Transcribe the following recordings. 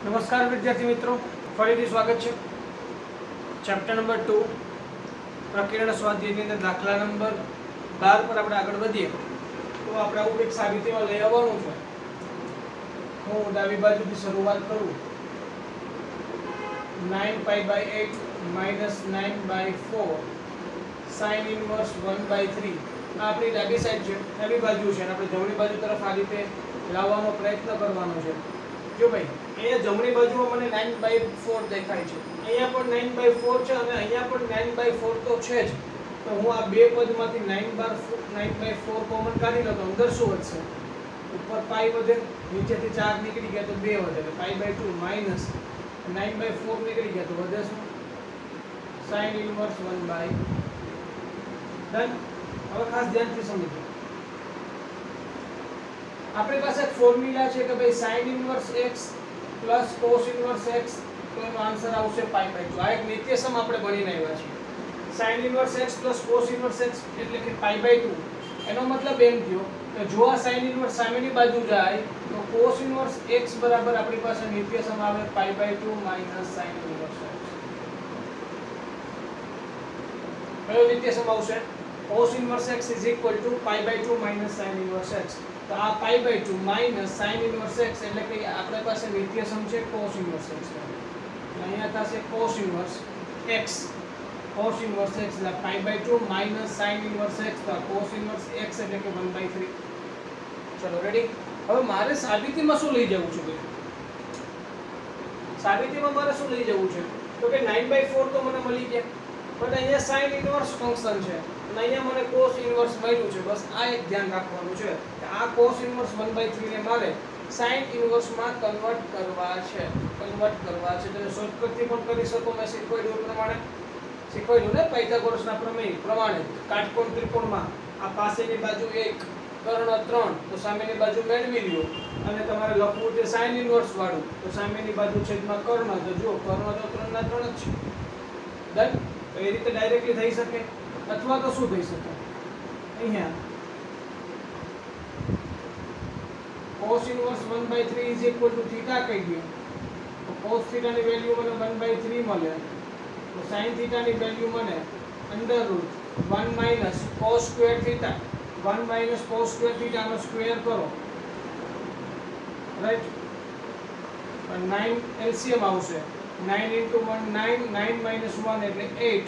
नमस्कार विद्यार्थी मित्रों, फरीथी स्वागत है। चैप्टर नंबर 2 प्रकीर्ण स्वाध्यायની અંદર દાખલા નંબર 12 પર આપણે આગળ વધીએ તો આપણે આવું એક સાબિતીમાં લઈ આવવાનું છે। હું ડાબી બાજુથી શરૂઆત કરું। 9π/8 - 9/4 sin इनवर्स 1/3 આ આપણી ડાબી સાઈડ છે, ડાબી બાજુ છે અને આપણે જમણી બાજુ તરફ આ રીતે લાવવાનો પ્રયત્ન કરવાનો છે। જો ભાઈ અહીંયા જમણી બાજુમાં મને 9/4 દેખાય છે, અહીંયા પણ 9/4 છે અને અહીંયા પણ 9/4 તો છે જ। તો હું આ બે પદમાંથી 9/4 કોમન કાઢી લઉં તો અંદર શું વધશે? ઉપર પાઈ વધે, નીચેથી 4 નીકળી ગયા તો 2 વધે, એટલે π/2 માઈનસ 9/4 નીકળી ગયા તો વધે શું? sin inverse 1/3। ડન। હવે ખાસ ધ્યાનથી સમજો, આપણી પાસે એક ફોર્મ્યુલા છે કે ભાઈ sin inverse x plus cos inverse x તો એનો આન્સર આવશે π/2। આ એક નિત્યસમ આપણે ભણીને આવ્યા છીએ। sin inverse x plus cos inverse x એટલે કે π/2। એનો મતલબ એમ થયો કે જો આ sin ઇનવર્સ સામેની બાજુ જાય તો cos ઇનવર્સ x બરાબર આપણી પાસે નિત્યસમ આવે π/2 માઈનસ sin ઇનવર્સ x। કયો નિત્યસમ આવશે? cos inverse x π/2 minus sin inverse x। તો આ π/2 માઈનસ sin ઇનવર્સ x એટલે કે આપણી પાસે નિત્યસમ છે cos ઇનવર્સ x। અહીંયા થશે cos inverse x, cos inverse x એટલે π/2 માઈનસ sin ઇનવર્સ x, તો cos ઇનવર્સ x એટલે કે 1/3। ચલો રેડી। હવે મારે સાબિતીમાં શું લઈ જવું છે ભાઈ? સાબિતીમાં મારે શું લઈ જવું છે? તો કે 9/4 તો મને મળી ગયા, પણ અહીંયા sin ઇનવર્સ ફંક્શન છે અને અહીંયા મને cos ઇનવર્સ મળ્યું છે। બસ આ એક ધ્યાન રાખવાનું છે કે આ cos ઇનવર્સ 1/3 ને મારે sin ઇનવર્સ માં કન્વર્ટ કરવા છે। તમે શોર્ટકટથી પણ કરી શકો, મેં શીખવાડ્યું પ્રમાણે શીખવાડ્યું ને પાયથાગોરસના પ્રમેય પ્રમાણે। કાટકોણ ત્રિકોણમાં આ પાસેની બાજુ 1 કર્ણ 3 તો સામેની બાજુ મેળવી લ્યો અને તમારે લખવું છે sin ઇનવર્સ વાળું તો સામેની બાજુ છેદમાં કર્ણ, તો જુઓ કર્ણ તો 3 ના 3 જ છે। ડન। તો એ રીતે ડાયરેક્ટલી થઈ શકે, અથવા તો શું થઈ શકે? અહીંયા cos inverse 1/3 is equal two theta કહી દો તો cos થીટા ની વેલ્યુ મને 1/3 મળે, તો sin થીટા ની વેલ્યુ મને √1 minus cos square theta, 1 minus cos square theta નો સ્ક્વેર કરો, રાઈટ। 9 એલસીએમ આવશે, 9 * 1 9, 9 - 1 એટલે 8,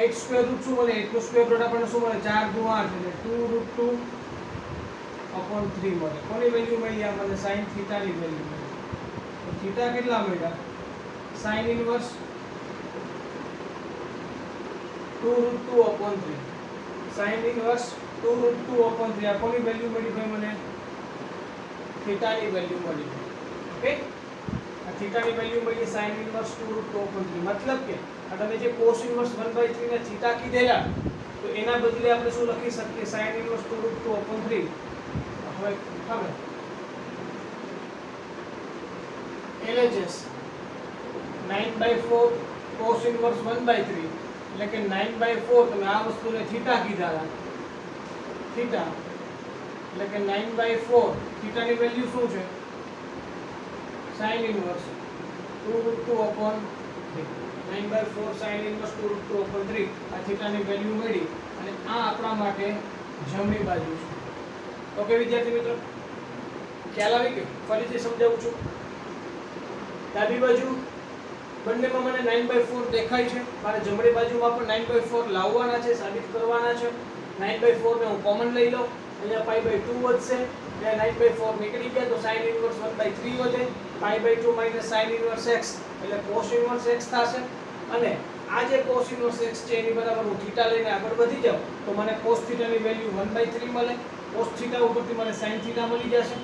8 સ્ક્વેર રૂટ શું મળે? 8 નો સ્ક્વેર રૂટ આપણને શું મળે? 4 × 8 એટલે 2√2/3 મળે। કોની વેલ્યુ મળી? આ મને sin થીટા ની વેલ્યુ મળી। તો થીટા કેટલા મળ્યા? sin ઇનવર્સ 2√2/3, sin ઇનવર્સ 2√2/3 આ કોની વેલ્યુ મળી ભાઈ? મને થીટા ની વેલ્યુ મળી। ઓકે, આ થીટા ની વેલ્યુ મળી sin ઇનવર્સ 2√2/3। મતલબ કે આ તમે જે cos ઇનવર્સ 1/3 ને થીટા કીધેલા તો એના બદલે આપણે શું લખી શકીએ? sin inverse 2√2/3। હવે ખબર LHS 9/4 cos ઇનવર્સ 1/3 એટલે કે 9/4 તમે આ વસ્તુને થીટા કીધા, થીટા એટલે કે 9/4 થીટા ની વેલ્યુ શું છે? sin ઇનવર્સ 2√2/3, 9/4 sin ઇનવર્સ 2√2/3 આ થીટા ની વેલ્યુ મળી અને આ આપણા માટે જમણી બાજુ છે। ઓકે વિદ્યાર્થી મિત્રો, ખ્યાલ આવી ગયો? ફરીથી સમજાવું છું। ડાબી બાજુ બંનેમાં મને 9/4 દેખાય છે, મારે જમણી બાજુમાં પણ 9/4 લાવવાના છે, સાબિત કરવાના છે। 9/4 ને હું કોમન લઈ લઉં, અહીંયા π/2 વધશે, એટલે 9/4 નીકળી ગયા તો sin ઇનવર્સ 1/3 વધે, π/2 માઈનસ sin ઇનવર્સ x એટલે cos ઇનવર્સ x થશે। અને આ જે cos ઇનવર્સ x છે એની બરાબર હું થીટા લઈને આગળ વધી જાઉં તો મને cos થીટા ની વેલ્યુ 1/3 મળે, cos થીટા ઉપરથી મને sin થીટા મળી જશે,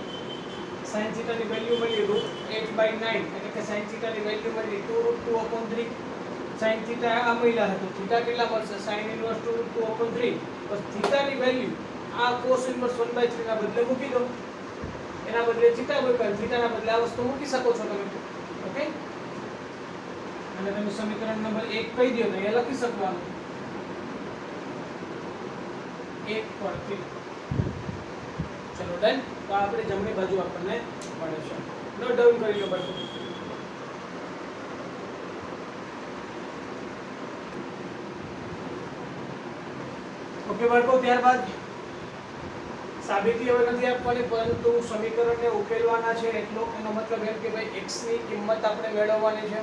sin થીટા ની વેલ્યુ મળી √8/9 એટલે કે sin થીટા ની વેલ્યુ મળી 2√2/3। sin થીટા આ મળ્યા છે તો થીટા કેટલા મળશે? sin ઇનવર્સ 2√2/3 બસ થીટા ની વેલ્યુ આ cos ઇનવર્સ 1/3 ના બદલે મૂકી દો, એના બદલે થીટા મૂક્યા, થીટાના બદલે આ વસ્તુ મૂકી શકો છો તમે। ઓકે, અને તમે સમીકરણ નંબર 1 કહી દો તો એ લખી શકવાનું 1 પરથી। ચલો ડન। તો આપણે જમણી બાજુ આપણને મળે છે. નોટ ડાઉન કરી લો બધું. ઓકે બાળકો, ત્યારબાદ સાબિતી હવે નથી આપવાની, પરંતુ સમીકરણને ઉકેલવાના છે એટલો. એનો મતલબ એમ કે ભાઈ x ની કિંમત આપણે મેળવવાની છે.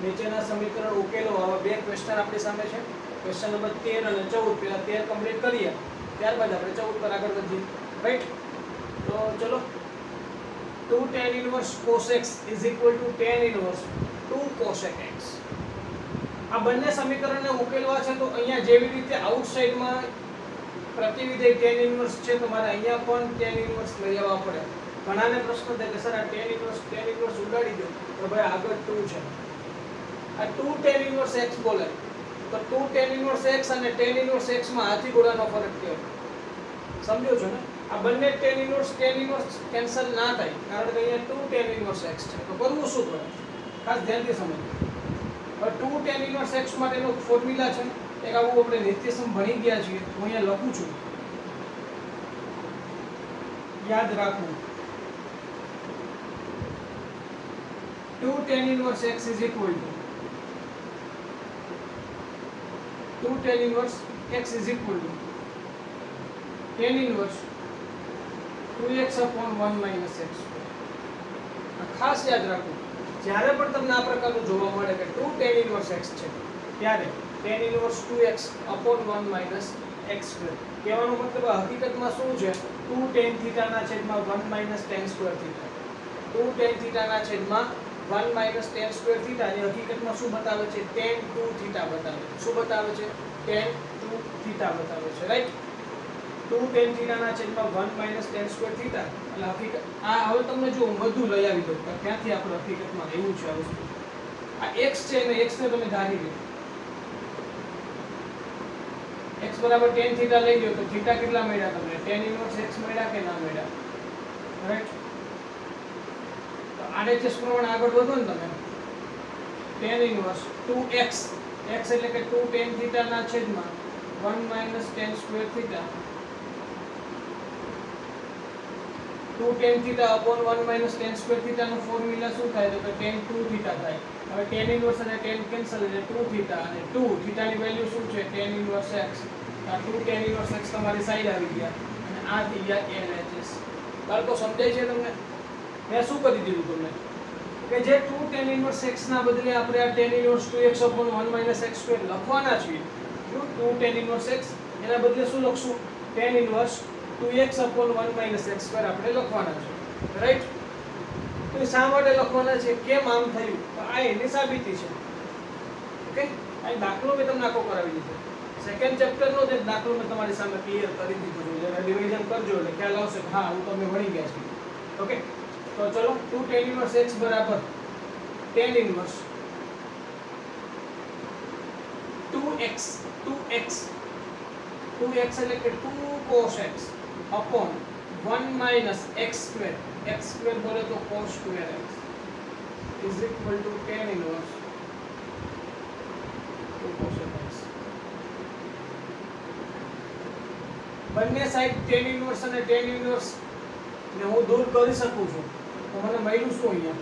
નીચેના સમીકરણ ઉકેલો. હવે બે ક્વેશ્ચન આપણી સામે છે. ક્વેશ્ચન નંબર 13 અને 14. પહેલા 13 કમ્પ્લીટ કરીએ, ત્યારબાદ આપણે 14 પર આગળ વધીએ. રાઈટ? તો ચલો, 2 tan inverse cos x is equal to tan inverse 2 cosec x. આ બંને સમીકરણને ઉકેલવા છે તો અહીંયા જેવી રીતે આઉટસાઇડમાં પ્રતિવિધેય tan inverse છે, તો મારે અહીંયા પણ tan inverse લઈ આવવા પડે. ઘણાને પ્રશ્ન થાય કે સર આ tan inverse ઉડાડી દો, તો ભાઈ આગળ 2 છે. આ 2 tan inverse x બોલે તો 2 tan inverse x અને tan inverse x માં હાથી ઘોડાનો ફરક કયો? સમજો છો ને? આ બંને tan inverse કેન્સલ ના થાય, કારણ કે અહીંયા 2 tan inverse x છે. તો કરવું શું પડે? ખાસ ધ્યાનથી સમજો. હવે 2 tan inverse x માટેનો ફોર્મ્યુલા છે, એક આવું આપણે નિત્યસમ ભણી ગયા છીએ. હું અહીંયા લખું છું, યાદ રાખવું. 2 tan inverse x is equal to 2 tan inverse x is equal to tan inverse 2x upon 1 minus x square. ખાસ યાદ રાખવું, જ્યારે પણ તમને આ પ્રકારનું જોવા મળે કે 2 tan inverse x છે, ત્યારે tan inverse 2x upon 1 minus x square. કહેવાનો મતલબ હકીકતમાં શું છે? 2 tan theta ના છેદમાં 1 minus tan square theta. 2 tan theta ના છેદમાં 1 minus tan square theta ની હકીકતમાં શું બતાવે છે? tan 2 theta બતાવે છે. શું બતાવે છે? tan 2 theta બતાવે છે. રાઈટ? 2 tan theta ના છેદમાં 1 minus tan square theta. એટલે હકીકત આ હવે તમને જો હું બધું લઈ આવી દઉં કે ક્યાંથી આપણે હકીકતમાં એવું છે આ વસ્તુ. આ x છે ને x ને તમે ધારી લો. x બરાબર tan theta લઈ લો તો theta કેટલા મળ્યા તમને? tan inverse x મળ્યા કે ના મળ્યા? રાઈટ? RHS પ્રમાણે આગળ વધો ને તમે. tan inverse 2x, x એટલે કે 2 tan theta ના છેદમાં 1 minus tan square theta. 2 tan theta upon 1 minus tan square theta નો ફોર્મ્યુલા શું થાય? તો tan 2 theta થાય. હવે tan inverse અને tan કેન્સલ એટલે 2 theta, અને 2 theta ની વેલ્યુ શું છે? tan inverse x. આ 2 tan inverse x તમારી સાઈડ આવી ગયા અને આ થઈ ગયા LHS. બાળકો સમજાય છે તમને? મેં શું કરી દીધું તમને કે જે 2 tan inverse x ના બદલે આપણે આ tan inverse 2x upon 1 minus x square લખવાના છીએ. જો 2 tan inverse x એના બદલે શું લખશું? tan inverse 2x upon 1 minus x square આપણે લખવાના છે. રાઈટ? તો શા માટે લખવાના છે? કેમ આમ થયું? આ એની સાબિતી છે. ઓકે, આ દાખલો મેં તમને આખો કરાવી દીધો. સેકન્ડ ચેપ્ટર નો જે દાખલો મેં તમારી સામે ક્લિયર કરી દીધો છે. જરા રિવિઝન કરજો એટલે ખ્યાલ આવશે કે હા હું તમે ભણી ગયા છો. ઓકે, તો ચલો 2 tan inverse x બરાબર tan inverse 2x 2x એટલે કે 2 cos x upon 1 minus x square. x square બોલે તો cos square x is equal to tan inverse 2 cos x. બંને સાઈડ tan inverse અને tan inverse ને હું દૂર કરી શકું છું. તો મને મળ્યું શું અહીંયા?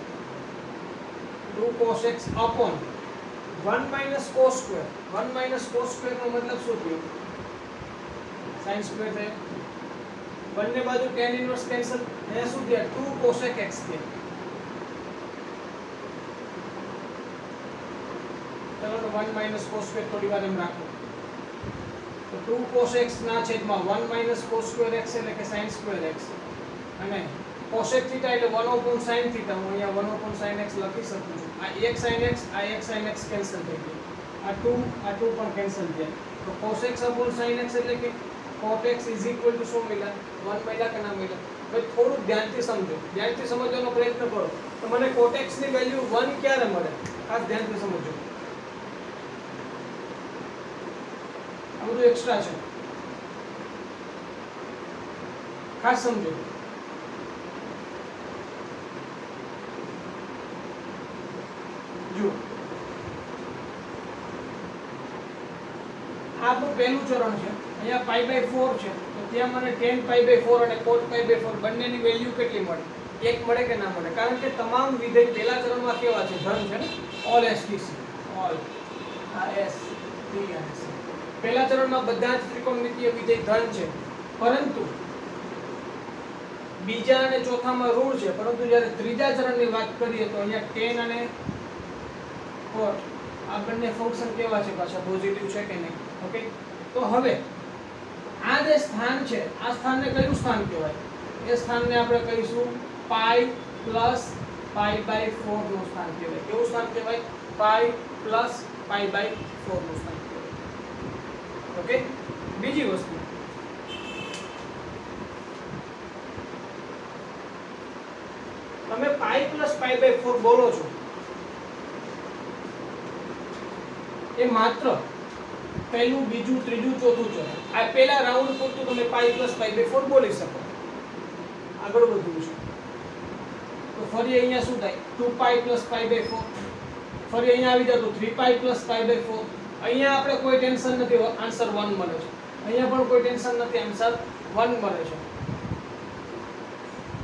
2 cos x upon 1 minus cos square. 1 minus cos square નો મતલબ શું થયો? sin square થાય. બંને બાજુ tan inverse કેન્સલ, અહીંયા શું થયા? 2 cosec x થયા. ચલો તો 1 minus cos square થોડી વાર એમ રાખો. તો 2 cos x ના છેદમાં 1 minus cos square x એટલે કે sin square x, અને cosec theta એટલે 1 upon sin theta. હું અહીંયા 1 upon sin x લખી શકું છું. આ એક sin x, આ એક sin x કેન્સલ થઈ ગયું. આ 2 પણ કેન્સલ થયા. તો cos x upon sin x એટલે કે cot x is equal to શું મળ્યા? 1 મળ્યા કે ના મળ્યા? ભાઈ થોડું ધ્યાનથી સમજો, ધ્યાનથી સમજવાનો પ્રયત્ન કરો તો મને cot x ની વેલ્યુ 1 ક્યારે મળે? ખાસ ધ્યાનથી સમજો. આ બધું એક્સ્ટ્રા છે, ખાસ સમજો. જો આ આપણું પહેલું ચરણ છે. અહીંયા pi/4 છે, તો ત્યાં મને tan pi/4 અને cot pi/4 બંનેની વેલ્યુ કેટલી મળી? 1 મળે કે ના મળે? કારણ કે તમામ વિધેય પહેલા ચરણમાં કેવા છે? ધન છે ને, ઓલ એસટીસી, ઓલ આ એસ ટી અને સી. પહેલા ચરણમાં બધા જ ત્રિકોણમિતીય વિધેય ધન છે, પરંતુ બીજા અને ચોથામાં ઋણ છે. પરંતુ જ્યારે ત્રીજા ચરણની વાત કરીએ તો અહીંયા tan અને cot આ બંને ફંક્શન કેવા છે? પાછા પોઝિટિવ છે કે નહીં? ઓકે, તો હવે આ જે સ્થાન છે, આ સ્થાનને કયું સ્થાન કહેવાય? એ સ્થાનને આપણે કહીશું પાઈ પ્લસ પાઈ બાય 4 નું સ્થાન કહેવાય. કેવું સ્થાન કહેવાય? પાઈ પ્લસ પાઈ બાય 4 નું સ્થાન કહેવાય. ઓકે, બીજી વસ્તુ, તમે પાઈ પ્લસ પાઈ બાય 4 બોલો છો એ માત્ર પહેલું, બીજું, ત્રીજું, ચોથું ચરણ. આ પહેલા રાઉન્ડ પૂરતું તમે પાઈ પ્લસ પાઈ બાય 4 બોલી શકો. આગળ વધવું છે તો ફરી અહીંયા શું થાય? 2 પાઈ પ્લસ પાઈ બાય 4. ફરી અહીંયા આવી જાવ તો 3 પાઈ પ્લસ પાઈ બાય 4. અહીંયા આપણે કોઈ ટેન્શન નથી, આન્સર 1 મળે છે. અહીંયા પણ કોઈ ટેન્શન નથી, આન્સર 1 મળે છે.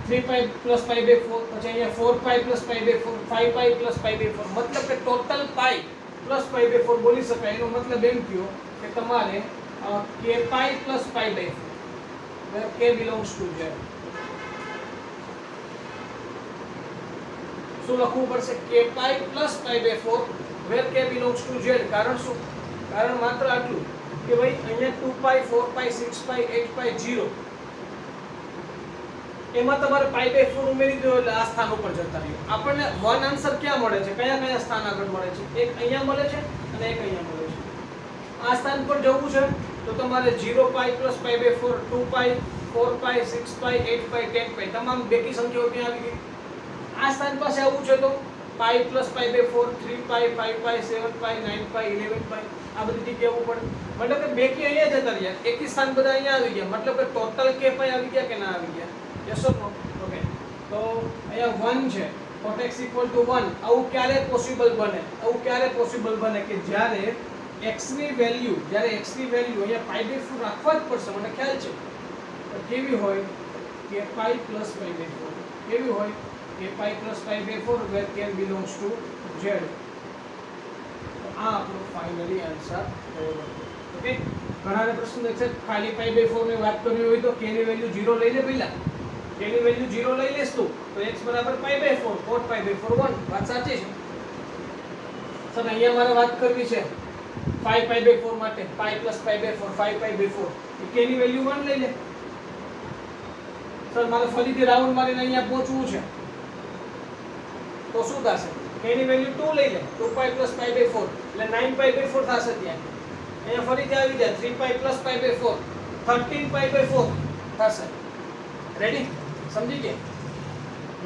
3 પાઈ પ્લસ પાઈ બાય 4, પછી અહીંયા 4 pi plus pi by 4, 5 pi plus pi by 4. મતલબ કે total pi plus pi by 4 બોલી શકાય. એનો મતલબ એમ થયો કે તમારે k pi plus pi by 4 where k belongs to z. શું લખવું પડશે? k pi plus pi by 4 where k belongs to z. કારણ શું? કારણ માત્ર આટલું કે ભાઈ અહીંયા 2 પાઈ, 4 પાઈ, 6 પાઈ, 8 પાઈ, 0 એમાં તમારે પાઈ બાય 4 ઉમેરી દો એટલે આ સ્થાન ઉપર જતા રહ્યો. આપણને વન આન્સર ક્યાં મળે છે? કયા કયા સ્થાન આગળ મળે છે? એક અહીંયા મળે છે અને એક અહીંયા મળે છે. આ સ્થાન પર જવું છે તો તમારે 0 પાઈ પ્લસ પાઈ બાય 4, 2 પાઈ, 4 પાઈ, 6 પાઈ, 8 પાઈ, 10 પાઈ તમામ બેકી સંખ્યાઓ ત્યાં આવી ગઈ. આ સ્થાન પાસે આવવું છે તો પાઈ પ્લસ પાઈ બાય 4, 3 પાઈ, 5 પાઈ, 7 પાઈ, 9 પાઈ, 11 પાઈ આ બધી જગ્યાએ આવવું પડે. મતલબ કે બેકી અહીંયા જતા રહ્યા, એકી સ્થાન બધા અહીંયા આવી ગયા. મતલબ કે ટોટલ કે પાઈ આવી ગયા કે ના આવી ગયા? Yes or no? ઓકે, તો અહીંયા 1 છે, cot x = 1. આવું ક્યારે પોસિબલ બને? આવું ક્યારે પોસિબલ બને કે જ્યારે x ની વેલ્યુ અહીંયા પાઈ બાય 4 રાખવા જ પડશે, મને ખ્યાલ છે. કેવી હોય? K pi plus pi by 4. કેવી હોય? K pi plus pi by 4 where k belongs to z. તો આ આપણો ફાઇનલી આન્સર થયો. ઓકે, ઘણાને પ્રશ્ન છે ખાલી પાઈ બાય 4 ની વાત કરવી હોય તો k ની વેલ્યુ 0 લઈ લે. પહેલા k ની વેલ્યુ 0 લઈ લેસ તું તો x બરાબર pi by 4, cot pi by 4 1. વાત સાચી છે સર. અહીંયા મારે વાત કરવી છે 5 પાઈ બાય 4 માટે, pi plus pi by 4, 5 pi by 4 k ની વેલ્યુ 1 લઈ લે. સર મારે ફરીથી રાઉન્ડ મારીને અહીંયા પહોંચવું છે તો શું થશે? k ની વેલ્યુ 2 લઈ લે, 2 પાઈ પ્લસ પાઈ બાય 4 એટલે 9 પાઈ બાય 4 થશે. ત્યાં અહીંયા ફરીથી આવી જાય 3 pi plus pi by 4, 13 pi by 4 થશે. રેડી? સમજી ગયા?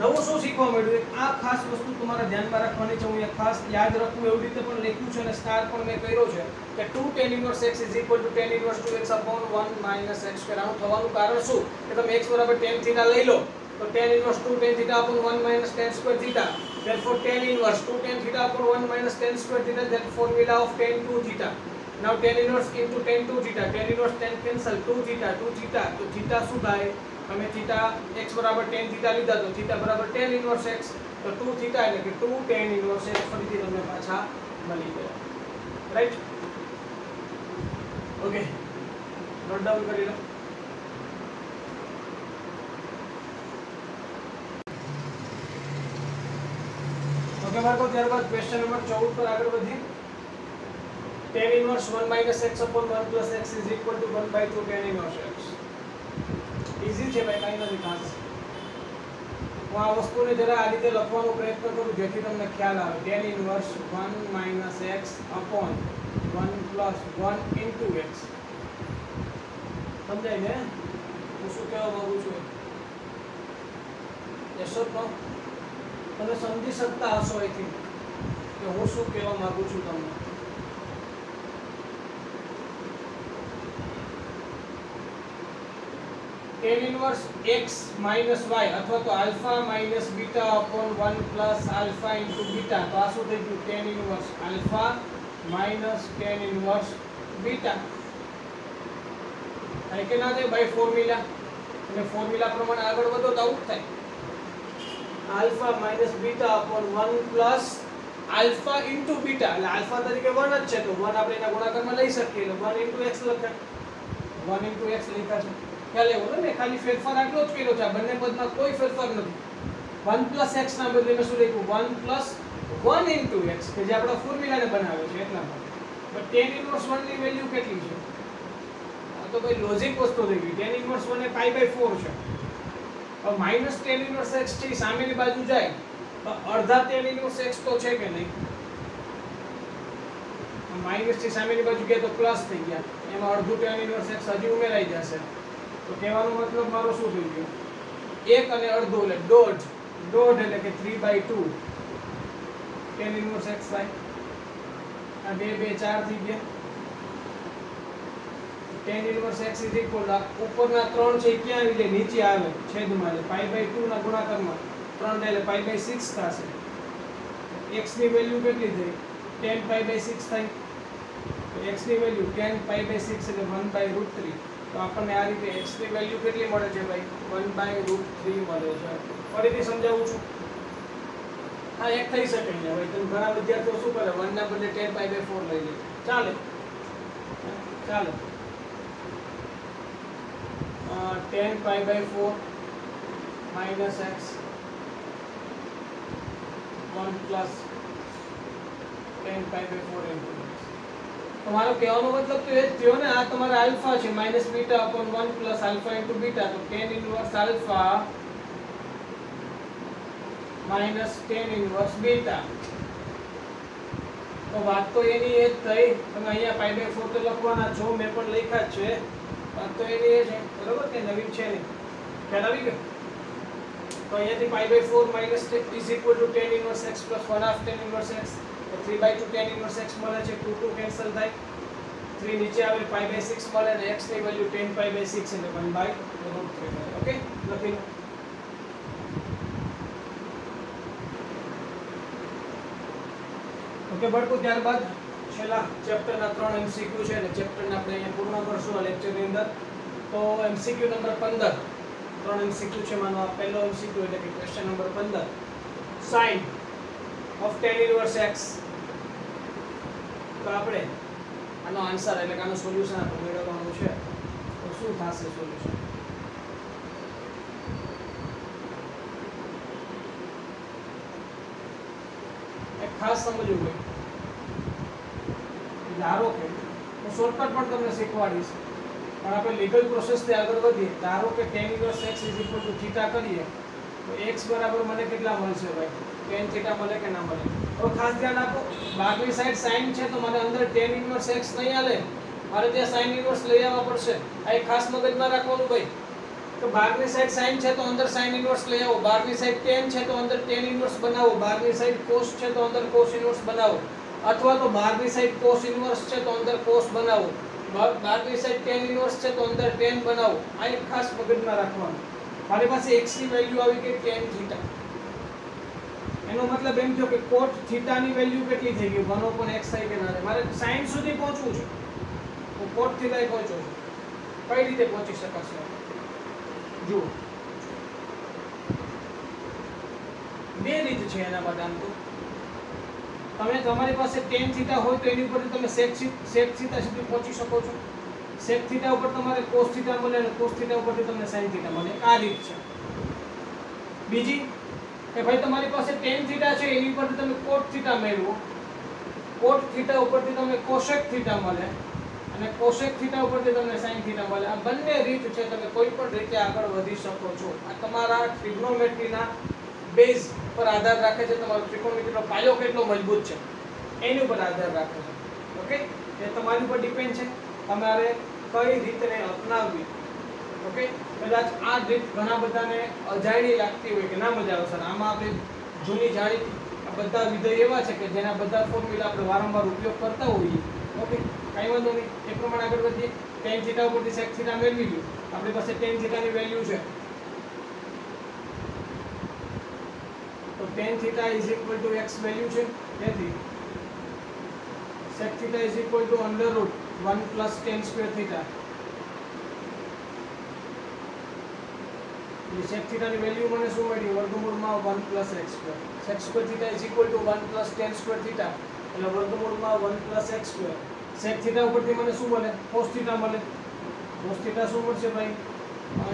નવું શું શીખવા મળ્યું? આ ખાસ વસ્તુ તમારે ધ્યાનમાં રાખવાની છે. હું એ ખાસ યાદ રાખવું એવી રીતે પણ લખ્યું છે અને સ્ટાર પણ મેં કર્યો છે કે 2 tan inverse x = tan inverse 2x upon 1 minus x square. આનું થવાનું કારણ શું? કે તમે x બરાબર tan theta લઈ લો તો tan inverse 2 tan theta upon 1 minus tan square theta. Therefore tan inverse 2 tan theta upon 1 minus tan square theta. That formula of tan 2 theta. Now tan inverse into tan 2 theta. Tan inverse tan cancel, 2 theta, 2 theta. તો theta શું થાય? તમે theta x બરાબર tan theta લીધા તો theta બરાબર tan inverse x. તો 2 theta એટલે કે 2 tan inverse x ફરીથી તમને પાછા મળી ગયા. રાઈટ? ઓકે, નોટ ડાઉન કરી લો. ઓકે બાળકો, ત્યારબાદ ક્વેશ્ચન નંબર 14 પર આગળ વધીએ. tan inverse 1 minus x upon 1 plus x is equal to 1/2 tan inverse x. Easy છે ભાઈ, કાંઈ નથી ખાસ. હું આ વસ્તુને જરા આ રીતે લખવાનો પ્રયત્ન કરું જેથી તમને ખ્યાલ આવે. tan inverse 1 minus x upon 1 plus 1 into x. સમજાય ને હું શું કહેવા માંગુ છું? યસ ઓર નો? તમે સમજી શકતા હશો અહીંથી કે હું શું કહેવા માંગુ છું તમને. tan inverse x minus y અથવા તો alpha minus beta upon 1 plus alpha into beta. તો આ શું થઈ ગયું? tan inverse alpha minus tan inverse beta. થાય કે ના થાય? By formula. અને ફોર્મ્યુલા પ્રમાણે આગળ વધો તો આવું થાય. Alpha minus beta upon 1 plus alpha into beta, એટલે આલ્ફા તરીકે 1 જ છે તો 1 આપણે એના ગુણાકારમાં લઈ શકીએ એટલે 1 ઇન્ટુ x લખાય, 1 ઇન્ટુ x લખ્યા છે. ખ્યાલ આવ્યો ને? ખાલી ફેરફાર આટલો જ કર્યો છે, આ બંને પદમાં કોઈ ફેરફાર નથી. 1 પ્લસ x ના બદલે મેં શું લખ્યું 1 પ્લસ 1 ઇન્ટુ x કે જે આપણા ફોર્મ્યુલાને બનાવે છે એટલા માટે. બટ tan ઇન્વર્સ 1 ની વેલ્યુ કેટલી છે? આ તો ભાઈ લોજિક વસ્તુ થઈ ગઈ. tan ઇન્વર્સ 1 એ π/4 છે. હવે માઈનસ tan ઇન્વર્સ x છે સામેની બાજુ જાય તો અડધા tan ઇન્વર્સ x તો છે કે નહીં? માઈનસ થી સામેની બાજુ ગયા તો પ્લસ થઈ ગયા, એમાં અડધું tan ઇન્વર્સ x હજી ઉમેરાઈ જશે. તો કહેવાનો મતલબ મારો શું થઈ ગયો? 1 અને અડધું એટલે દોઢ, દોઢ એટલે કે 3/2 tan ઇન્વર્સ x થાય. આ 2 2 4 થઈ ગયા. tan inverse x is equal two ઉપરના 3 છે ક્યાં આવી જાય? નીચે આવે છેદમાં, એટલે π/2 ના ગુણાકારમાં 3 એટલે π/6 થશે. x ની વેલ્યુ કેટલી થઈ? tan π/6 થાય. તો x ની વેલ્યુ tan π/6 એટલે 1/√3. તો આપણને આ રીતે x ની વેલ્યુ કેટલી મળે છે ભાઈ? 1/√3 મળે છે. ફરીથી સમજાવું છું. આ એક થઈ શકે ને ભાઈ, તમે ઘણા વિદ્યાર્થીઓ શું કરે 1 ના બદલે tan π/4 લઈ લે. ચાલે ચાલે tan π/4 minus x 1 plus tan π/4 into x. તમારો કહેવાનો મતલબ તો એ જ થયો ને, આ તમારા આલ્ફા છે minus beta upon 1 plus alpha into beta, તો tan inverse alpha minus tan inverse beta. તો વાત તો એની એ જ થઈ. તમે અહીંયા π/4 તો લખવાના છો, મેં પણ લખ્યા જ છે. વાત તો એની એ છે, બરોબર? કે નવીન છે નહીં. ખ્યાલ આવી ગયો? તો અહીંયાથી π/4 minus is equal to tan inverse x plus 1/2 tan inverse x. તો 3/2 tan ઇન્વર્સ x મળે છે, 2 2 કેન્સલ થાય, 3 નીચે આવે, π/6 મળે અને x ની વેલ્યુ tan π/6 એટલે 1/√3. ઓકે, લખી લો. ઓકે બાળકો, ત્યારબાદ છેલ્લા ચેપ્ટરના 3 MCQ છે અને ચેપ્ટરને આપણે અહીંયા પૂર્ણ કરશું આ લેક્ચરની અંદર. તો MCQ નંબર 15, 3 MCQ છે. માનો આ પહેલો MCQ એટલે કે question number 15, sin of tan inverse x. તો આપણે આનો આન્સર એટલે કે આનો સોલ્યુશન આપણે મેળવવાનું છે. તો શું થશે સોલ્યુશન? એક ખાસ સમજવું હોય, ધારો કે હું શોર્ટકટ પણ તમને શીખવાડીશ, પણ આપણે લીગલ પ્રોસેસથી આગળ વધીએ. ધારો કે tan inverse x is equal two theta કરીએ તો x બરાબર મને કેટલા મળશે ભાઈ? tan થીટા મળે કે ના મળે? તો ખાસ ધ્યાન આપો, બહારની સાઈડ sin છે તો મને અંદર tan ઇન્વર્સ x નહીં આલે, મારે ત્યાં sin ઇન્વર્સ લઈ આવવા પડશે. આ એક ખાસ મગજમાં રાખવાનું ભાઈ. તો બહારની સાઈડ sin છે તો અંદર sin ઇન્વર્સ લઈ આવો, બહારની સાઈડ tan છે તો અંદર tan ઇન્વર્સ બનાવો, બહારની સાઈડ cos છે તો અંદર cos ઇન્વર્સ બનાવો, અથવા તો બહારની સાઈડ cos ઇન્વર્સ છે તો અંદર cos બનાવો, બહારની સાઈડ tan ઇન્વર્સ છે તો અંદર tan બનાવો. આ એક ખાસ મગજમાં રાખવાનું. મારી પાસે x ની વેલ્યુ આવી ગઈ tan થીટા, એનો મતલબ એમ થયો કે cot થીટા ની વેલ્યુ કેટલી થઈ ગઈ? 1/x થઈ કે ના? મારે sin સુધી પહોંચવું છે, હું cot થીટા પહોંચું છું. કઈ રીતે પહોંચી શકાશે? જુઓ, બે રીત છે એના માટે. આમ તો તમે તમારી પાસે tan થીટા હોય તો એની ઉપર તમે sec થીટા સુધી પહોંચી શકો છો. sec થીટા ઉપર તમારે cos થીટા મળે અને cos થીટા ઉપરથી તમને sin થીટા મળે. આ રીત છે. બીજી કે ભાઈ તમારી પાસે tan થીટા છે એની ઉપરથી તમે cot થીટા મેળવો, cot થીટા ઉપરથી તમને cosec થીટા મળે અને cosec થીટા ઉપરથી તમને sin થીટા મળે. આ બંને રીત છે, તમે કોઈ પણ રીતે આગળ વધી શકો છો. આ તમારા ટ્રિગ્નોમેટ્રીના બેઝ પર આધાર રાખે છે, તમારો ત્રિકોણમિતિનો પાયો કેટલો મજબૂત છે એની ઉપર આધાર રાખે છે. ઓકે, એ તમારી ઉપર ડિપેન્ડ છે તમારે કઈ રીતને અપનાવવી. ઓકે, કદાચ આ રીત ઘણા બધાને અજાણી લાગતી હોય કે ના મજા આવે સર, આમાં આપણે જૂની જાણીતી આ બધા વિધેય એવા છે કે જેના બધા ફોર્મ્યુલા આપણે વારંવાર ઉપયોગ કરતા હોઈએ. ઓકે, કઈ વાંધો નહીં, એ પ્રમાણે આગળ વધીએ. tan થીટા ઉપરથી sec થીટા મેળવી લ્યો. આપણી પાસે tan થીટાની વેલ્યુ છે, તો tan theta is equal to x value છે, તેથી sec theta is equal to under root 1 plus tan square theta. એટલે sec θ ની વેલ્યુ મને શું મળી વર્ગમૂળમાં 1 + x². sec² θ = 1 + tan² θ એટલે વર્ગમૂળમાં 1 + x². sec θ ઉપરથી મને શું મળે cos θ મળે. cos θ શું મળશે ભાઈ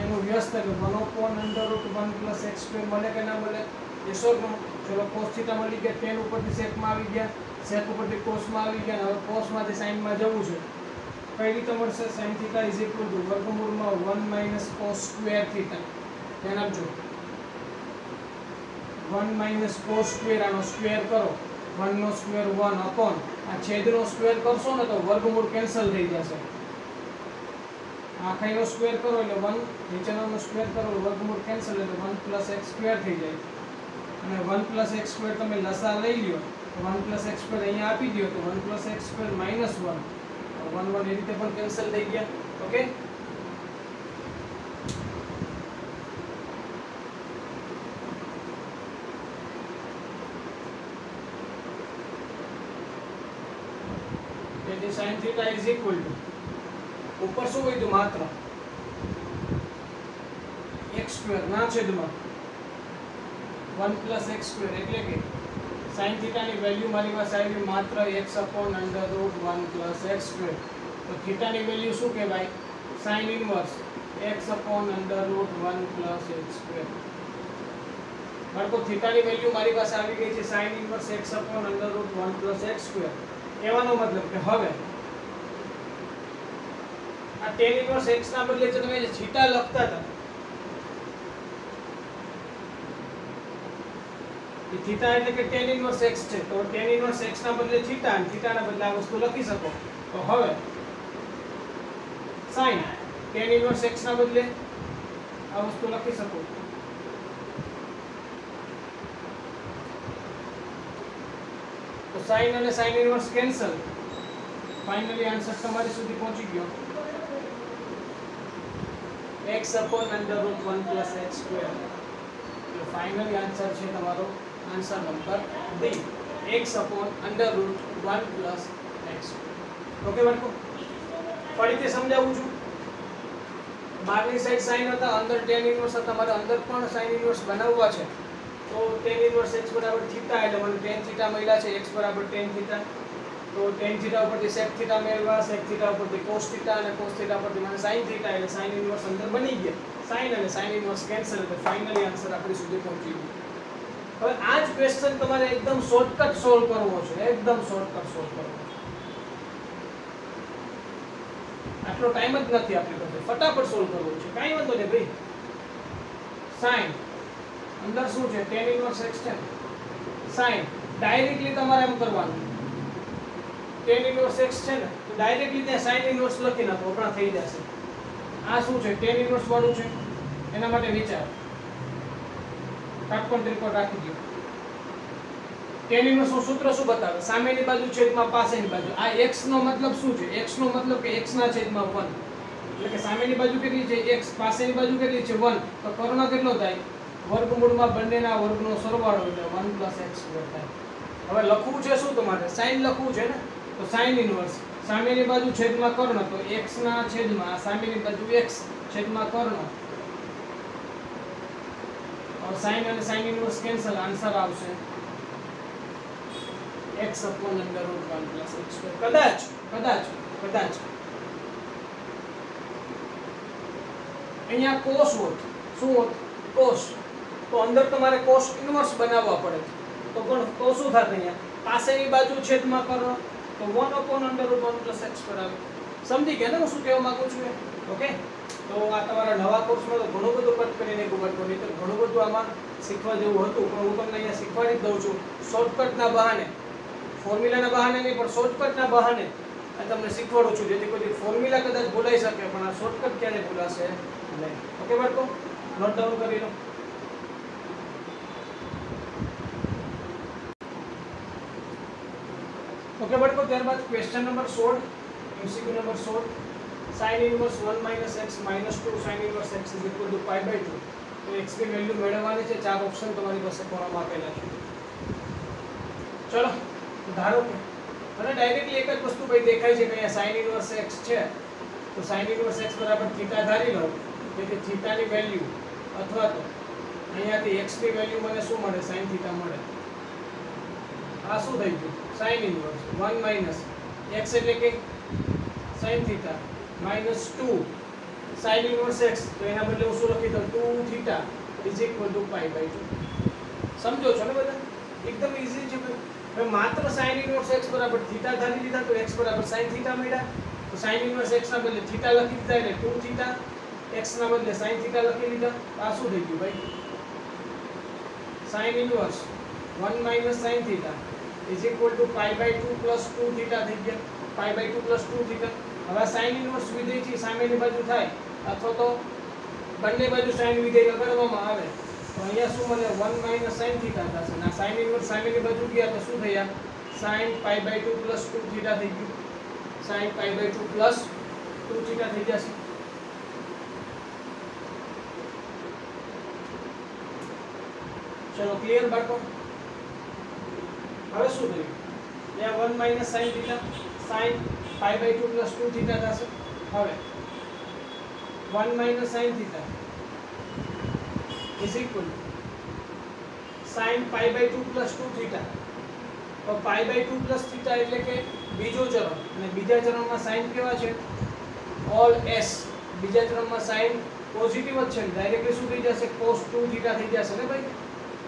એનું વ્યસ્ત એટલે 1/√1 + x² મળે કે ના મળે yes or no. ચલો cos θ મળી ગયા, tan ઉપરથી sec માં આવી ગયા, sec ઉપરથી cos માં આવી ગયા, હવે cos માંથી sin માં જવું છે. કઈ રીતે મળશે sin θ = વર્ગમૂળમાં 1 - cos² θ. ધ્યાન આપજો 1 - cos² આનો સ્ક્વેર કરો 1 નો સ્ક્વેર 1 અપોન આ છેદનો સ્ક્વેર કરશો ને તો વર્ગમૂળ કેન્સલ થઈ જશે. આખાઈનો સ્ક્વેર કરો એટલે 1 નીચેનો સ્ક્વેર કરો વર્ગમૂળ કેન્સલ એટલે 1 + x² થઈ જાય. અને 1 + x² તમે લસા લઈ લ્યો તો 1 + x² અહીંયા આપી દો તો 1 + x² - 1 1 1 એ રીતે પણ કેન્સલ થઈ ગયા. ઓકે તેથી sin θ = ઉપર શું કીધું માત્ર x² ના છેદમાં 1 + x² એટલે કે sin θ ની વેલ્યુ મારી પાસે આવી માત્ર x/√1 + x². તો θ ની વેલ્યુ શું કહેવાય sin ઇન્વર્સ x/√1 + x². બાળકો θ ની વેલ્યુ મારી પાસે આવી ગઈ છે sin ઇન્વર્સ x/√1 + x². કહેવાનો મતલબ કે હવે આ tan ઇન્વર્સ x ના બદલે જો તમે જે θ લખતા હતા એ θ એટલે કે tan ઇન્વર્સ x છે તો tan ઇન્વર્સ x ના બદલે θ અને θ ના બદલે આ વસ્તુ લખી શકો. તો હવે sin tan ઇન્વર્સ x ના બદલે આ વસ્તુ લખી શકો. તો sin અને sin inverse cancel. Finally answer તમારી સુધી પહોંચી ગયો x/√1 + x². તો ફાઇનલી આન્સર છે તમારો answer number D x/√1 + x². Okay બાળકો ફરીથી સમજાવું છું. બહારની સાઈડ sin હતા અંદર tan ઇન્વર્સ હતા તમારે અંદર પણ sin ઇન્વર્સ બનાવવા છે તો tan ઇન્વર્સ x = θ એટલે મને tan θ મળ્યા છે x = tan θ. તો tan θ ઉપરથી sec θ મેળવા, sec θ ઉપરથી cos θ અને cos θ ઉપરથી મને sin θ એટલે sin ઇન્વર્સ અંદર બની ગયા. sin અને sin ઇન્વર્સ કેન્સલ એટલે ફાઇનલી આન્સર આપણી સુધી પહોંચી ગયો. હવે આ જ ક્વેશ્ચન તમારે એકદમ શોર્ટકટ સોલ્વ કરવો છે, એકદમ શોર્ટકટ સોલ્વ કરવો છે. આટલો ટાઈમ જ નથી આપણી પાસે, ફટાફટ સોલ્વ કરવો છે. કાઈ વાંધો નહીં ભાઈ. sin અંદર શું છે tan ઇન્વર્સ x છે sin ડાયરેક્ટલી તમારે એમ કરવાનું tan ઇન્વર્સ x છે ને તો ડાયરેક્ટલી ત્યાં sin ઇન્વર્સ લખી નાખો આપણા થઈ જશે. આ શું છે tan ઇન્વર્સ વાળું છે એના માટે વિચાર કાટકોણ ત્રિકોણ રાખી દો. tan ઇન્વર્સ નું સૂત્ર શું બતાવે સામેની બાજુ છેદમાં પાસેની બાજુ. આ x નો મતલબ શું છે x નો મતલબ કે x ના છેદમાં 1 એટલે કે સામેની બાજુ કેટલી છે x પાસેની બાજુ કેટલી છે 1 તો કર્ણ કેટલો થાય વર્ગમૂળમાં બંનેના વર્ગનો સરવાળો એટલે 1 + x² થાય. હવે લખવું છે શું તમારે sin લખવું છે ને તો sin ઇન્વર્સ સામેની બાજુ છેદમાં કર્ણ તો x ના છેદમાં સામેની બાજુ x છેદમાં કર્ણ. और sin અને sin ઇન્વર્સ કેન્સલ આન્સર આવશે x/√1 + x². કદાચ અહીંયા cos હોત શું હોત cos તો અંદર તમારે cos ઇન્વર્સ બનાવવા પડે તો પણ તો શું થાત અહીંયા પાસેની બાજુ છેદમાં કર્ણ તો 1/√1 + x² આવે. સમજી ગયા ને હું શું કહેવા માંગુ છું? ઓકે તો આ તમારા નવા કોર્સમાં તો ઘણું બધું કટ કરીને ગોબરકો નહીં તો ઘણું બધું આમાં શીખવા જેવું હતું પણ હું તમને અહીંયા શીખવાડી જ દઉં છું શોર્ટકટના બહાને, ફોર્મ્યુલાના બહાને નહીં પણ શોર્ટકટના બહાને આ તમને શીખવાડું છું જેથી કોઈ ફોર્મ્યુલા કદાચ ભૂલાઈ શકે પણ આ શોર્ટકટ ક્યારે ભૂલાશે નહીં. ઓકે બાળકો નોટ ડાઉન કરી લો. ઓકે બાળકો ત્યારબાદ question number 16 MCQ number 16 sin inverse 1 - x - 2 sin inverse x = π/2 તો x ની વેલ્યુ મેળવવાની છે. ચાર ઓપ્શન તમારી પાસે કોલમમાં આપેલા છે. ચલો ધારો કે મને ડાયરેક્ટલી એક જ વસ્તુ ભાઈ દેખાય છે કે અહીંયા sin ઇન્વર્સ x છે તો sin ઇન્વર્સ x = θ ધારી લો. તેથી θ ની વેલ્યુ અથવા તો અહીંયાથી x ની વેલ્યુ મને શું મળે sin થીટા મળે આ શું થઈ ગયું sin ઇન્વર્સ 1 માઈનસ x એટલે કે sin theta minus 2 sin inverse x તો એના બદલે હું શું લખી દઉં 2 theta is equal to pi by 2 સમજો છો ને બધા એકદમ ઈઝી છે હવે માત્ર sin inverse x બરાબર થીટા ધારી લીધા તો x બરાબર sin થીટા મળ્યા તો sin inverse x ના બદલે થીટા લખી દીધા એટલે 2 થીટા x ના બદલે sin થીટા લખી લીધા આ શું થઈ ગયું ભાઈ sin inverse 1 minus sin theta is equal to pi by 2 plus 2 theta થઈ ગયા pi by 2 plus 2 theta હવે sin inverse વિધેય છે સામેની બાજુ થાય અથવા તો બંને બાજુ sin વિધેય લગાડવામાં આવે તો અહીંયા શું મને 1 minus sin theta થશે અને sin inverse સામેની બાજુ ગયા તો શું થયા sin pi by 2 plus 2 theta થઈ ગયું sin pi by 2 plus 2 theta થઈ જશે ચલો ક્લિયર બાળકો હવે શું થયું ત્યાં 1 minus sin theta sin pi by 2 plus 2 theta થશે હવે 1 minus sin theta is equal to sin pi by 2 plus 2 theta તો pi by 2 plus theta એટલે કે બીજો ચરણ અને બીજા ચરણમાં sin કેવા છે all s બીજા ચરણમાં sin પોઝિટિવ જ છે ડાયરેક્ટલી શું થઈ જશે cos 2 theta થઈ જશે ને ભાઈ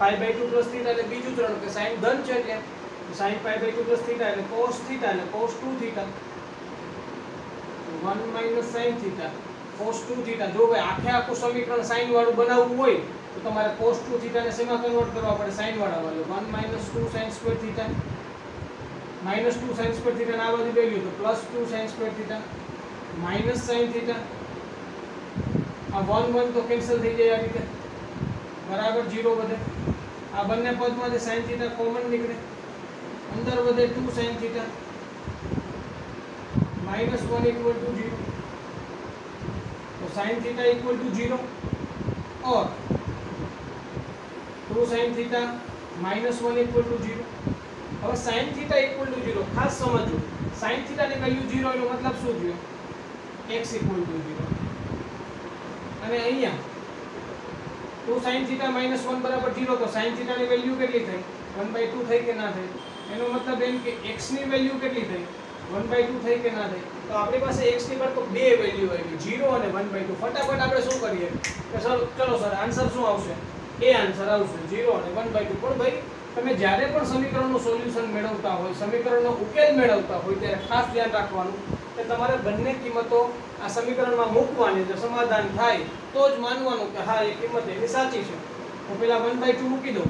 pi by 2 plus theta એટલે બીજું ચરણ કે sin ધન છે એટલે sin pi by 2 plus theta એટલે cos theta એટલે cos 2 theta 1 minus sin theta cos 2 theta જો ભાઈ આખું સમીકરણ sin વાળું બનાવવું હોય તો તમારે cos 2 theta ને શેમાં કન્વર્ટ કરવા પડે sin વાળા વાળું 1 minus 2 sin square theta minus 2 sin square theta ના બધી વેલ્યુ તો plus 2 sin square theta minus sin theta આ 1 1 તો કેન્સલ થઈ જાય આ રીતે બરાબર 0 વધે આ બંને પદમાંથી sin theta કોમન નીકળે अंदर વધે 2 sin theta minus 1 equal to 0 तो sin theta equal to 0 और 2 sin theta minus 1 equal to 0 હવે sin theta equal to 0 ખાસ સમજો sin theta ની વેલ્યુ 0 એનો મતલબ શું થયો x equal to 0 અને અહીંયા 2 sin theta minus 1 બરાબર 0 તો sin theta ની વેલ્યુ કેટલી થઈ 1/2 થઈ કે ના થઈ એનો મતલબ એમ કે x ની વેલ્યુ કેટલી થઈ 1/2 થઈ કે ના થઈ તો આપણી પાસે x ની પર તો બે વેલ્યુ આવી 0 અને 1/2 ફટાફટ આપણે શું કરીએ કે સર ચલો સર આન્સર શું આવશે એ આન્સર આવશે 0 અને 1/2 પણ ભાઈ તમે જ્યારે પણ સમીકરણનું સોલ્યુશન મેળવતા હોય સમીકરણનો ઉકેલ મેળવતા હોય ત્યારે ખાસ ધ્યાન રાખવાનું કે તમારે બંને કિંમતો આ સમીકરણમાં મૂકવાની જો સમાધાન થાય તો જ માનવાનું કે હા એ કિંમત એની સાચી છે તો પહેલા 1/2 મૂકી દો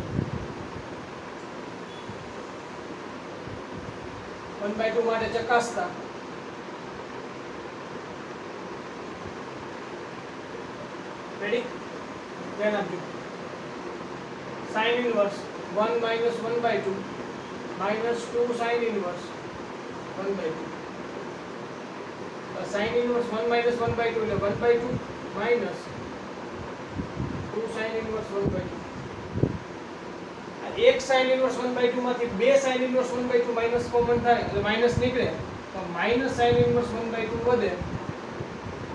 1/2 માટે ચકાસતા રેડી ધ્યાન આપજો sin inverse 1 minus 1/2 minus 2 sin inverse 1/2 sin inverse 1 minus 1/2 એટલે 1/2 minus 2 sin inverse 1/2 એક sin inverse 1/2 માંથી બે sin inverse 1/2 માઈનસ કોમન થાય એટલે માઈનસ નીકળે તો માઈનસ sin inverse 1/2 વધે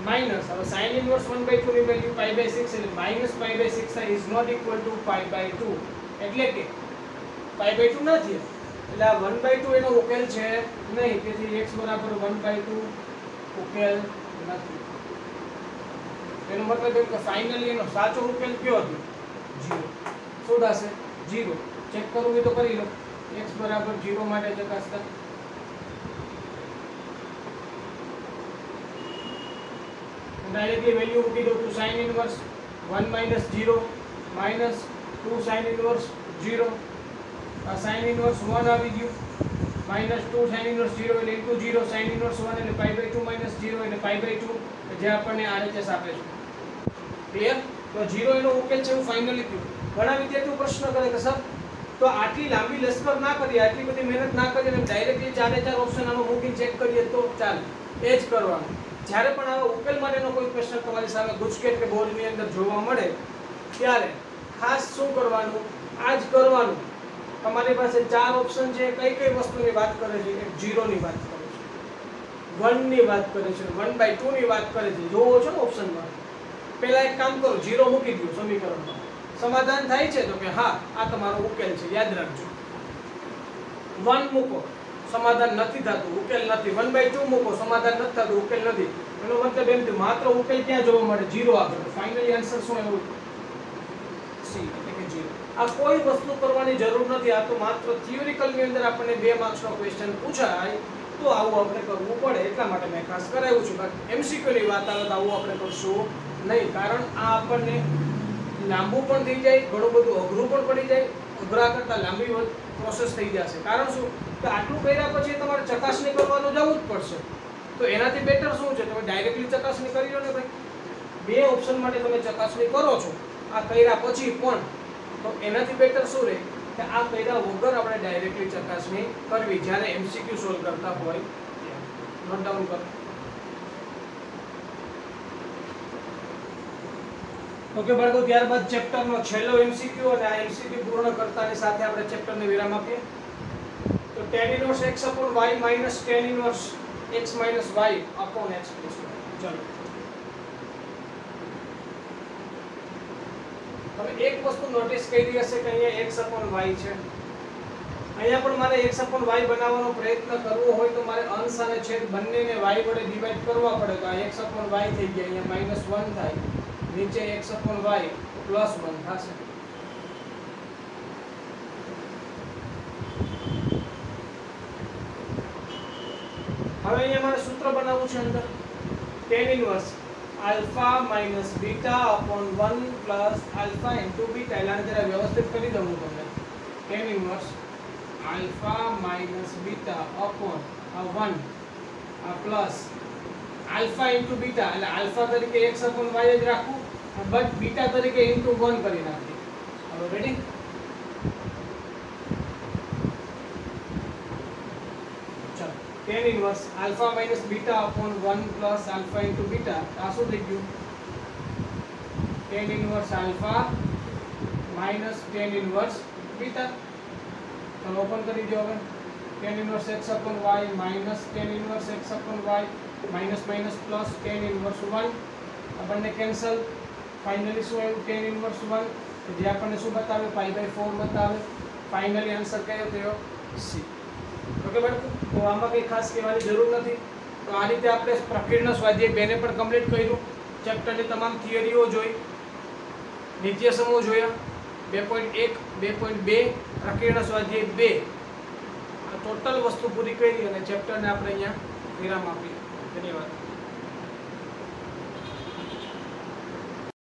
માઈનસ હવે sin inverse 1/2 ની વેલ્યુ pi/6 એટલે minus pi/6 is not equal to pi/2 એટલે કે pi/2 નથી એટલે આ 1/2 એનો ઉકેલ છે નહીં તેથી x બરાબર 1/2 ઉકેલ નથી એનો મતલબ એમ કે ફાઇનલી એનો સાચો ઉકેલ કયો હતો 0 શું થશે 0 ચેક કરવું હોય તો કરી લો x બરાબર 0 માટે ચકાસતા डायरेक्टली वैल्यू મૂકી દો તો sin inverse 1 minus 0 minus 2 sin inverse 0 આ sin inverse 1 આવી ગયું minus 2 sin inverse 0 એટલે into 0 sin inverse 1 એટલે pi/2 minus 0 એટલે pi/2 જે આપણને RHS આપે છે ક્લિયર તો 0 એનો ઉકેલ છે હું ફાઇનલી કહ્યું ઘણા વિદ્યાર્થીઓ પ્રશ્ન કરે કે સર તો આટલી લાંબી લશ્કર ના કરીએ આટલી બધી મહેનત ના કરીએ અને ડાયરેક્ટલી ચારે ચાર ઓપ્શન આમાં મૂકીને ચેક કરીએ તો ચાલે એ જ કરવાનું જ્યારે પણ આવા ઉકેલ માટેનો કોઈ પ્રશ્ન તમારી સામે ગુજકેટ કે બોર્ડની અંદર જોવા મળે ત્યારે ખાસ શું કરવાનું આ જ કરવાનું તમારી પાસે ચાર ઓપ્શન છે કઈ કઈ વસ્તુની વાત કરે છે એક 0 ની વાત કરે છે 1 ની વાત કરે છે 1/2 ની વાત કરે છે જોવો છો ને ઓપ્શનમાં પહેલા એક કામ કરો, 0 મૂકી દો સમીકરણમાં. સમાધાન થાય છે તો કે હા આ તમારો ઉકેલ છે, યાદ રાખજો. 1 મૂકો, સમાધાન નથી થતું, ઉકેલ નથી. 1/2 મૂકો, સમાધાન નથી થતું, ઉકેલ નથી. એનો મતલબ એમ કે માત્ર ઉકેલ ક્યાં જોવા મળે? 0 આગળ. ફાઇનલી આન્સર શું આવ્યું? સી એટલે કે 0. આ કોઈ વસ્તુ કરવાની જરૂર નથી. આ તો માત્ર થિયોરિકલ ની અંદર આપણને 2 માર્ક્સનો ક્વેશ્ચન પૂછાય તો આવું આપણે કરવું પડે, એટલા માટે મેં ખાસ કરાવ્યું છે. બાકી એમસીક્યુ ની વાત આવે તો આવું આપણે કરશું નહીં, કારણ આ આપણને લાંબુ પણ થઈ જાય, ઘણું બધું અઘરું પણ પડી જાય. અઘરા કરતા લાંબી પ્રોસેસ થઈ જશે. કારણ શું કે આટલું કર્યા પછી તમારે ચકાસણી કરવાનું જવું જ પડશે. તો એનાથી બેટર શું છે, તમે ડાયરેક્ટલી ચકાસણી કરી લો ને ભાઈ. 2 ઓપ્શન માટે તમે ચકાસણી કરો છો આ કર્યા પછી પણ, તો એનાથી બેટર શું રહે કે આ કર્યા વગર આપણે ડાયરેક્ટલી ચકાસણી કરવી જ્યારે એમસીક્યુ સોલ્વ કરતા હોય. નોટ ડાઉન કરો. ઓકે બાળકો, ત્યારબાદ ચેપ્ટરનો છેલ્લો એમસીક્યુ અને આ એમસીક્યુ પૂર્ણ કરતાની સાથે આપણે ચેપ્ટરને વિરામ આપીએ. તો tan inverse x upon y minus tan inverse x minus y upon x plus y. ચલો હવે એક વસ્તુ નોટિસ કરી હશે કે અહીંયા x upon y છે. અહીંયા પણ મારે x upon y બનાવવાનો પ્રયત્ન કરવો હોય તો મારે અંશ અને છેદ બંનેને y વડે ડિવાઇડ કરવા પડે. તો આ x upon y થઈ ગયા, અહીંયા -1 થાય, નીચે x upon y +1 થશે. હવે અહીંયા મારે સૂત્ર બનાવવું છે અંદર tan inverse alpha minus beta upon 1 plus alpha into beta. એટલે જરા વ્યવસ્થિત કરી દઉં હું તમને. tan inverse alpha minus beta upon 1 plus alpha into beta. એટલે alpha તરીકે x upon y જ રાખું, બટ beta તરીકે into 1 કરી નાખીએ. હવે ready? tan inverse alpha minus beta upon 1 plus alpha into beta. આ શું થઈ ગયું? tan inverse alpha minus tan inverse beta. તો ઓપન કરી દો હવે. tan inverse x upon y minus tan inverse x upon y minus minus plus tan inverse 1. આપણને cancel. Finally શું આવ્યું? tan inverse 1 જે આપણને શું બતાવે? π/4 બતાવે. ફાઇનલી આન્સર કયો થયો? સી. ઓકે બાળકો, તો આમાં કંઈ ખાસ કહેવાની જરૂર નથી. તો આ રીતે આપણે પ્રકીર્ણ સ્વાધ્યાય 2 ને પણ કમ્પ્લીટ કર્યું. ચેપ્ટરની તમામ થિયરીઓ જોઈ, નિત્ય સમૂહ જોયા, 2.1 2.2 પ્રકીર્ણ સ્વાધ્યાય 2 આ ટોટલ વસ્તુ પૂરી કરી અને ચેપ્ટરને આપણે અહીંયા વિરામ આપીએ. ધન્યવાદ.